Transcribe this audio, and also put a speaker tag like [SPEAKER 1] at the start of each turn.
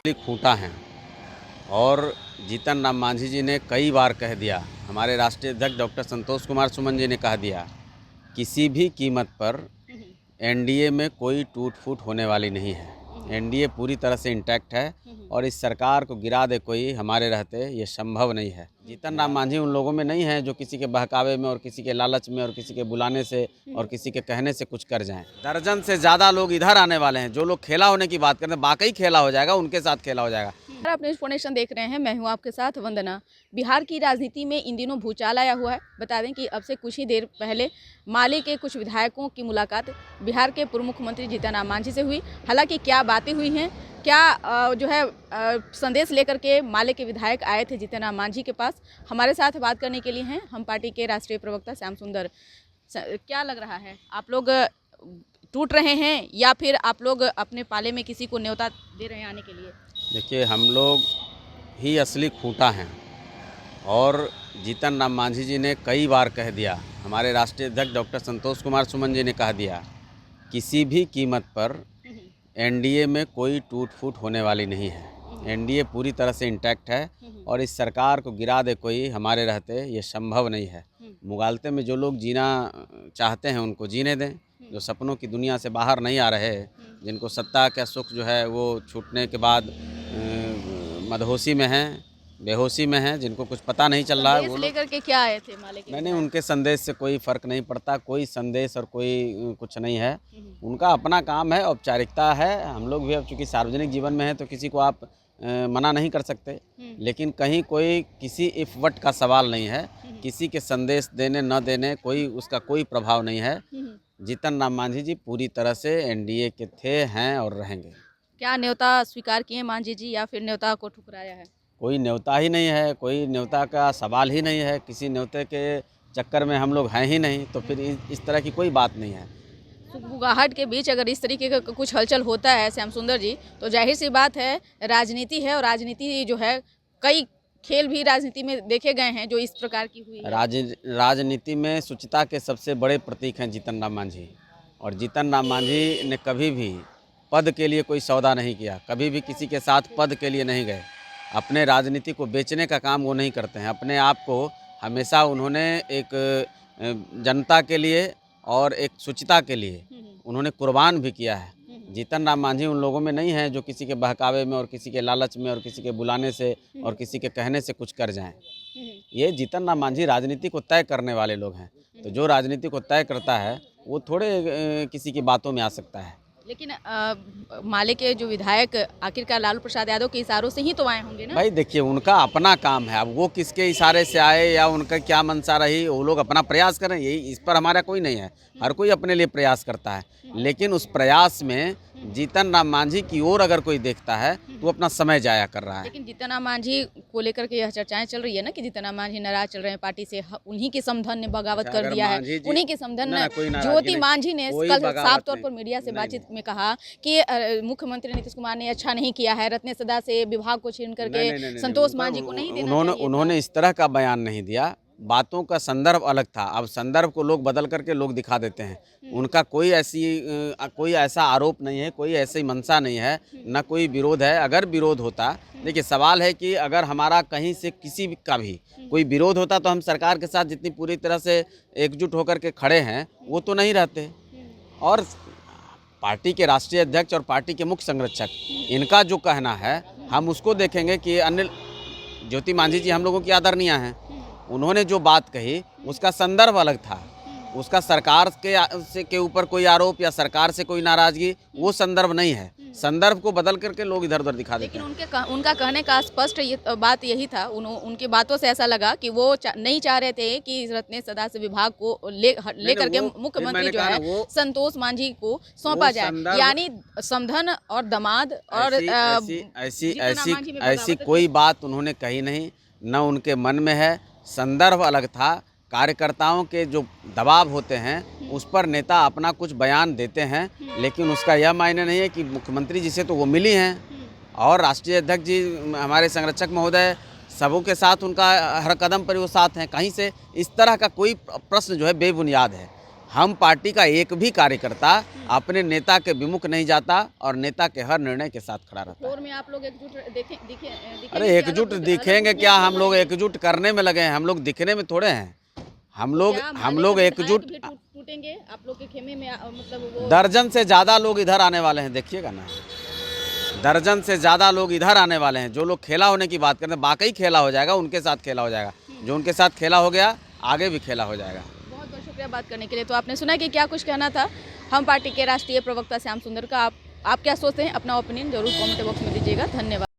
[SPEAKER 1] खूंटा हैं और जीतन राम मांझी जी ने कई बार कह दिया, हमारे राष्ट्रीय अध्यक्ष डॉक्टर संतोष कुमार सुमन जी ने कह दिया, किसी भी कीमत पर एनडीए में कोई टूट फूट होने वाली नहीं है। एनडीए पूरी तरह से इंटैक्ट है और इस सरकार को गिरा दे कोई हमारे रहते ये संभव नहीं है। जीतन राम मांझी उन लोगों में नहीं है जो किसी के बहकावे में और किसी के लालच में और किसी के बुलाने से और किसी के कहने से कुछ कर जाएं। दर्जन से ज़्यादा लोग इधर आने वाले हैं। जो लोग खेला होने की बात करते हैं, वाकई खेला हो जाएगा, उनके साथ खेला हो जाएगा।
[SPEAKER 2] आप न्यूज़ फाउंडेशन देख रहे हैं, मैं हूं आपके साथ वंदना। बिहार की राजनीति में इन दिनों भूचाल आया हुआ है। बता दें कि अब से कुछ ही देर पहले माले के कुछ विधायकों की मुलाकात बिहार के पूर्व मुख्यमंत्री जीतन राम मांझी से हुई। हालांकि क्या बातें हुई हैं, क्या संदेश लेकर के माले के विधायक आए थे जीतन राम मांझी के पास, हमारे साथ बात करने के लिए हैं हम पार्टी के राष्ट्रीय प्रवक्ता श्याम सुंदर। क्या लग रहा है, आप लोग टूट रहे हैं या फिर आप लोग अपने पाले में किसी को न्योता दे रहे हैं आने के लिए?
[SPEAKER 1] देखिए, हम लोग ही असली खूंटा हैं और जीतन राम मांझी जी ने कई बार कह दिया, हमारे राष्ट्रीय अध्यक्ष डॉक्टर संतोष कुमार सुमन जी ने कह दिया, किसी भी कीमत पर एनडीए में कोई टूट फूट होने वाली नहीं है। एनडीए पूरी तरह से इंटैक्ट है और इस सरकार को गिरा दे कोई हमारे रहते ये संभव नहीं है। मुगालते में जो लोग जीना चाहते हैं उनको जीने दें, जो सपनों की दुनिया से बाहर नहीं आ रहे, जिनको सत्ता का सुख जो है वो छूटने के बाद मदहोशी में हैं, बेहोशी में हैं, जिनको कुछ पता नहीं चल रहा है, वो
[SPEAKER 2] लेकर के क्या आए थे माले के?
[SPEAKER 1] मैंने उनके संदेश से कोई फ़र्क नहीं पड़ता, कोई संदेश और कोई कुछ नहीं है। उनका अपना काम है, औपचारिकता है। हम लोग भी अब चूँकि सार्वजनिक जीवन में हैं तो किसी को आप मना नहीं कर सकते, लेकिन कहीं कोई किसी इफ़वट का सवाल नहीं है। किसी के संदेश देने न देने कोई उसका कोई प्रभाव नहीं है। जीतन राम मांझी जी पूरी तरह से एनडीए के थे, हैं और रहेंगे।
[SPEAKER 2] क्या न्योता स्वीकार किए मांझी जी या फिर न्योता को ठुकराया है?
[SPEAKER 1] कोई न्योता ही नहीं है, कोई न्योता का सवाल ही नहीं है। किसी न्योते के चक्कर में हम लोग हैं ही नहीं, तो फिर इस तरह की कोई बात नहीं है।
[SPEAKER 2] सुगबुगाहट के बीच अगर इस तरीके का कुछ हलचल होता है श्याम सुंदर जी, तो जाहिर सी बात है राजनीति है और राजनीति जो है, कई खेल भी राजनीति में देखे गए हैं जो इस प्रकार की हुई है।
[SPEAKER 1] राजनीति में शुचिता के सबसे बड़े प्रतीक हैं जीतन राम मांझी। और जीतन राम मांझी ने कभी भी पद के लिए कोई सौदा नहीं किया, कभी भी किसी के साथ पद के लिए नहीं गए। अपने राजनीति को बेचने का काम वो नहीं करते हैं। अपने आप को हमेशा उन्होंने एक जनता के लिए और एक शुचिता के लिए उन्होंने कुर्बान भी किया है। जीतन राम मांझी उन लोगों में नहीं है जो किसी के बहकावे में और किसी के लालच में और किसी के बुलाने से और किसी के कहने से कुछ कर जाएं। ये जीतन राम मांझी राजनीति को तय करने वाले लोग हैं। तो जो राजनीति को तय करता है वो थोड़े किसी की बातों में आ सकता है।
[SPEAKER 2] लेकिन माले के जो विधायक आखिरकार लालू प्रसाद यादव के इशारों से ही तो आए होंगे ना?
[SPEAKER 1] भाई देखिए, उनका अपना काम है। अब वो किसके इशारे से आए या उनका क्या मंशा रही, वो लोग अपना प्रयास करें, यही, इस पर हमारा कोई नहीं है। हर कोई अपने लिए प्रयास करता है, लेकिन उस प्रयास में जीतन राम मांझी की ओर अगर कोई देखता है तो अपना समय जाया कर रहा है।
[SPEAKER 2] लेकिन जीतन राम मांझी को लेकर के यह चर्चाएं चल रही है ना कि जीतन राम मांझी नाराज चल रहे हैं पार्टी से, उन्हीं के समधन ने बगावत कर दिया है। उन्हीं के समधन में ज्योति मांझी ने कल साफ तौर पर मीडिया से बातचीत में कहा कि मुख्यमंत्री नीतीश कुमार ने अच्छा नहीं किया है, रत्न सदा से विभाग को छीन करके संतोष मांझी को नहीं देना चाहिए।
[SPEAKER 1] उन्होंने इस तरह का बयान नहीं दिया। बातों का संदर्भ अलग था। अब संदर्भ को लोग बदल करके लोग दिखा देते हैं। उनका कोई ऐसा आरोप नहीं है, कोई ऐसी मंशा नहीं है, न कोई विरोध है। अगर विरोध होता, देखिए सवाल है कि अगर हमारा कहीं से किसी का भी कोई विरोध होता तो हम सरकार के साथ जितनी पूरी तरह से एकजुट होकर के खड़े हैं वो तो नहीं रहते। और पार्टी के राष्ट्रीय अध्यक्ष और पार्टी के मुख्य संरक्षक, इनका जो कहना है हम उसको देखेंगे कि ज्योति मांझी जी हम लोगों की आदरणीय हैं। उन्होंने जो बात कही उसका संदर्भ अलग था। उसका सरकार के ऊपर कोई आरोप या सरकार से कोई नाराजगी, वो संदर्भ नहीं है। संदर्भ को बदल करके लोग इधर उधर दिखा देते हैं।
[SPEAKER 2] लेकिन उनका कहने का स्पष्ट बात यही था, उनकी बातों से ऐसा लगा कि वो नहीं चाह रहे थे कि रत्न सदा से विभाग को ले करके मुख्यमंत्री जो है संतोष मांझी को सौंपा जाए, यानी समधन और दामाद और
[SPEAKER 1] ऐसी कोई बात उन्होंने कही नहीं, न उनके मन में है। संदर्भ अलग था। कार्यकर्ताओं के जो दबाव होते हैं उस पर नेता अपना कुछ बयान देते हैं, लेकिन उसका यह मायने नहीं है कि मुख्यमंत्री जी से तो वो मिली हैं और राष्ट्रीय अध्यक्ष जी हमारे संरक्षक महोदय सबों के साथ उनका हर कदम पर वो साथ हैं। कहीं से इस तरह का कोई प्रश्न जो है बेबुनियाद है। हम पार्टी का एक भी कार्यकर्ता अपने नेता के विमुख नहीं जाता और नेता के हर निर्णय के साथ खड़ा रहता है।
[SPEAKER 2] फ्लोर में आप लोग एकजुट दिखेंगे
[SPEAKER 1] अरे
[SPEAKER 2] कि
[SPEAKER 1] एकजुट
[SPEAKER 2] अलग-
[SPEAKER 1] दिखेंगे
[SPEAKER 2] अलग
[SPEAKER 1] क्या,
[SPEAKER 2] दिखेंगे?
[SPEAKER 1] हम लोग एकजुट करने में लगे हैं, हम लोग दिखने में थोड़े हैं। हम लोग
[SPEAKER 2] क्या
[SPEAKER 1] हम
[SPEAKER 2] माले
[SPEAKER 1] लोग
[SPEAKER 2] के विधायक
[SPEAKER 1] एकजुट,
[SPEAKER 2] भी टूटेंगे आप लोग के खेमे में मतलब वो
[SPEAKER 1] दर्जन से ज़्यादा लोग इधर आने वाले हैं, देखिएगा ना, दर्जन से ज़्यादा लोग इधर आने वाले हैं। जो लोग खेला होने की बात करते हैं, वाकई खेला हो जाएगा, उनके साथ खेला हो जाएगा। जो उनके साथ खेला हो गया, आगे भी खेला हो जाएगा।
[SPEAKER 2] बहुत बहुत शुक्रिया बात करने के लिए। तो आपने सुना कि क्या कुछ कहना था हम पार्टी के राष्ट्रीय प्रवक्ता श्याम सुंदर का। आप क्या सोचते हैं, अपना ओपिनियन जरूर कमेंट बॉक्स में दीजिएगा। धन्यवाद।